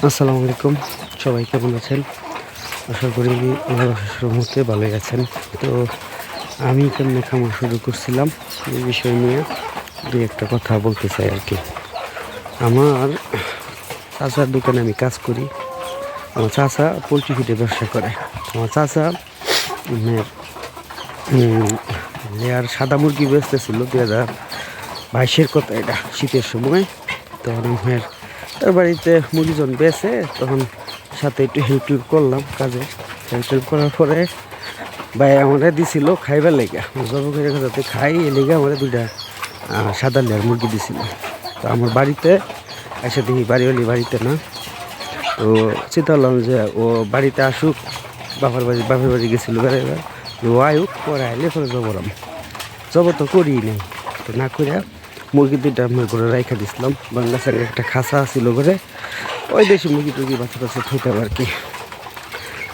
আসসালামু আলাইকুম, সবাই কেমন আছেন? আশা করি আল্লাহর অশেষ রহমতে ভালোই আছেন। তো আমি কেমনে খামার শুরু করছিলাম এই বিষয় নিয়ে দুই একটা কথা বলতে চাই আর কি। আমার চাচার দোকানে আমি কাজ করি। আমার চাচা পোলট্রি ফিডের ব্যবসা করে। আমার চাচা লেয়ার সাদা মুরগি বেচতেছিল 2022-এর কথা, এটা শীতের সময়। তখন আমার তার বাড়িতে মুরগিজন বেছে, তখন সাথে একটু হেল্প করলাম কাজে। হেল্প করার পরে ভাই আমাদের দিছিল খাইবার লেগা, জব করে যাতে খাই এ লেগে আমার দুইটা সাদা লেয়ার মুরগি দিছিল। তো আমার বাড়িতে এসে দেখি বাড়িওয়ালি বাড়িতে না। তো চিন্তা করলাম যে ও বাড়িতে আসুক, বাপের বাড়ি গেছিলো বেড়াইবার, ও আয়ুক পরে আইলে পরে জবরাম জব তো করি নাই। তো না করে মুরগি দুইটা আমার ঘরে রাইখা দিছিলাম। বাংলাদেশের একটা খাঁচা ছিল ঘরে, ওই দেশি মুরগি টুরগি বাচ্চা বাচ্চা খেতাম আর কি।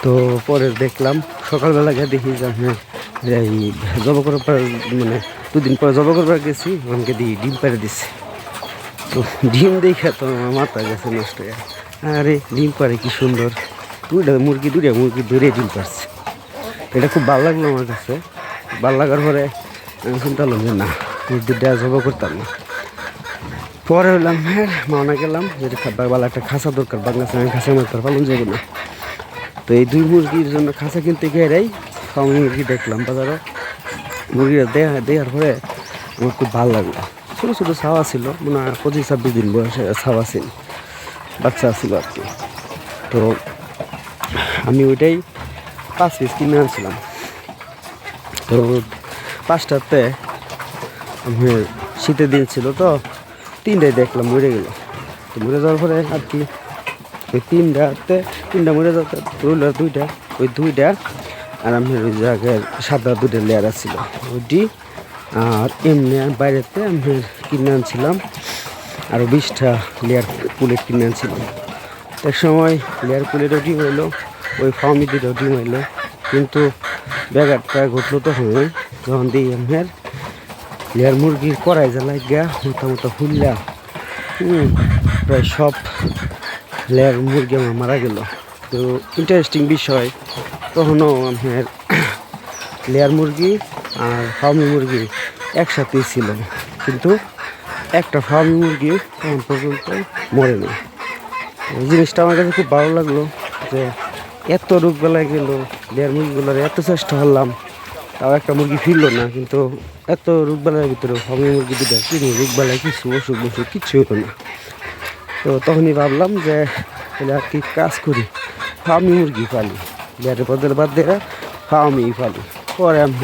তো পরে দেখলাম সকালবেলা গিয়ে দেখি যে আপনার এই জব করার পর মানে দুদিন পরে জব করবার গেছি, আমাকে দিয়ে ডিম পেড়ে দিচ্ছে। তো ডিম দেখে তো আমার মাথা গেছে নষ্ট হয়ে। আরে ডিম পারে কি সুন্দর, দুইটা মুরগি দূরে ডিম পারছে। এটা খুব ভালো লাগলো আমার কাছে। ভালো লাগার পরে আমি চিন্তা করলাম যে না, দুইটা জব করতাম না। পরে হলাম হ্যাঁ মাওনা গেলাম যে ভালো একটা খাঁচা দরকার, বাংলাদেশে আমি খাঁচা মারতে পারলাম যাবো না। তো এই দুই মুরগির জন্য খাঁচা কিনতে গিয়ে ফার্মি মুরগি দেখলাম বাজারে। মুরগিটা দেওয়ার পরে আমার খুব ভালো লাগলো। ছোটো ছোটো ছাওয়া ছিল, মনে হয় 25-26 দিন বয়সে ছাওয়া ছিল, বাচ্চা ছিল আর কি। তো আমি ওইটাই 5 পিস কিনে আনছিলাম। তো 5টাতে আমি শীতের দিন ছিল, তো 3টায় দেখলাম মরে গেল। তো মরে যাওয়ার পরে আর কি ওই 3টা মরে যাওয়ার রইল দুইটা, ওই দুইটা আর আমি ওই জায়গায় সাদা দুটো লেয়ার ছিল ওইটি। আর এমনি বাইরেতে আমি কিনে আনছিলাম আরও 20টা লেয়ার পুলেট কিনে আনছিলাম। এক সময় লেয়ার পুলেটও ডিম হইলো, ওই ফার্মি দুটো ডিম হইলো। কিন্তু ব্যাঘাতটা ঘটলো তখন যখন দিই আমার লেয়ার মুরগির কড়াই জ্বালাই গা মোটামুটি ফুললা প্রায় সব লেয়ার মুরগি আমার মারা গেল। তো ইন্টারেস্টিং বিষয়, তখনও আমার লেয়ার মুরগি আর ফার্মি মুরগি একসাথেই ছিল, কিন্তু একটা ফার্মি মুরগি তখন পর্যন্ত মরেনি। এই জিনিসটা আমার কাছে খুব ভালো লাগলো যে এত রোগবেলায় গেল, লেয়ার মুরগিগুলোর এত চেষ্টা করলাম, তাও একটা মুরগি ফিরলো না। কিন্তু এত রোগবেলার ভিতরে ফার্মি মুরগি দুটো কিন্তু রোগবেলায় কিছু অসুখ কিচ্ছু হতো না। তো তখনই ভাবলাম যে তাহলে আর কি কাজ করি, ফার্মি মুরগি পালি, লেয়ারের বদলে বাদ দিয়ে ফার্মি পালি। পরে আমি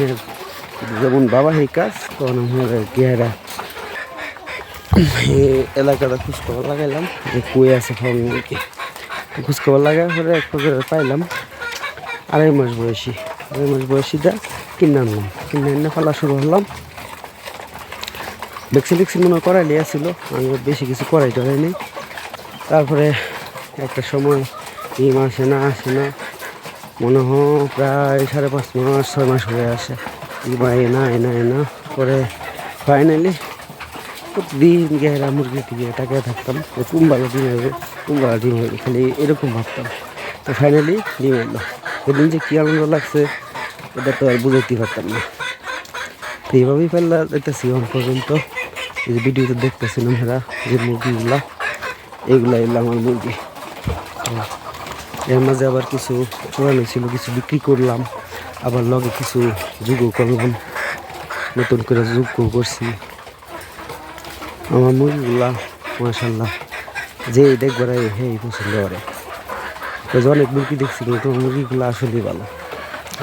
যেমন বাবা এই কাজ, তখন আমার গিয়ারা এলাকাটা খোঁজখবর লাগাইলাম যে কই আছে ফার্মি মুরগি। খোঁজখবর লাগার পরে এক প্রকার পাইলাম 2.5 মাস বয়সী। 2.5 মাস বয়সীটা কিনে আনলাম, কিনে এনে ফেলা শুরু করলাম। ভ্যাকসিন মনে করাই লিয়েছিল, আমি বেশি কিছু করাই টরাইনি। তারপরে একটা সময় ডিম আসে না মনে হয় প্রায় 5.5 মাস 6 মাস হয়ে আসে, ডিম এনা পরে ফাইনালি প্রতিদিন গেরা মুরগি থেকে টাকা থাকতাম কুম্বালা ডিম হবে খালি এরকম ভাবতাম। তো ফাইনালি ডিম এলো। সেদিন যে কী আনন্দ লাগছে এটা তো আর বুঝতে পারতাম না। তো এইভাবেই ফেললা দেখতেছি এখন পর্যন্ত। এই যে ভিডিওতে দেখতেছিলাম এরা যে মুরগিগুলা, এইগুলা এলো আমার মুরগি। এর মাঝে আবার কিছু পুরানো ছিল, কিছু বিক্রি করলাম, আবার লগে কিছু যোগ করলাম, নতুন করে যোগ করছি। আমার মুরগিগুলা মাশাআল্লাহ যে দেখবার এই পছন্দ করে। তো অনেক মুরগি দেখছি, কিন্তু মুরগিগুলো আসলেই ভালো।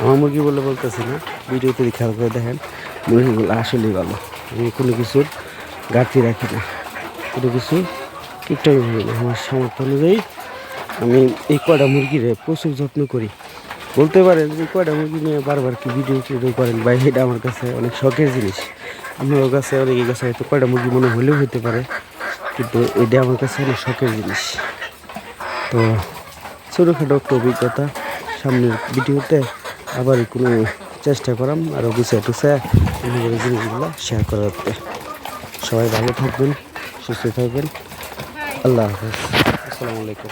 আমার মুরগি বলতেছি না, ভিডিওতে খেয়াল করে দেখেন মুরগিগুলো আসলেই ভালো। আমি কোনো কিছুর ঘাটতি রাখি না, কোনো কিছু ঠিকঠাক হই না। আমার সামর্থ্য অনুযায়ী আমি এই কয়টা মুরগিরে প্রচুর যত্ন করি। বলতে পারেন যে কয়টা মুরগি নিয়ে বারবার কি ভিডিও করেন ভাই, এটা আমার কাছে অনেক শখের জিনিস। আপনার কাছে অনেকের কাছে হয়তো কয়টা মুরগি মনে হলেও হতে পারে, কিন্তু এটা আমার কাছে অনেক শখের জিনিস। তো ছোটোখাটো একটা অভিজ্ঞতা, সামনের ভিডিওতে আবার কোনো চেষ্টা করাম আরও গুছিয়ে টুছিয়ে জিনিসগুলো শেয়ার করার। সবাই ভালো থাকবেন, সুস্থ থাকবেন। আল্লাহ হাফেজ, আসসালামু আলাইকুম।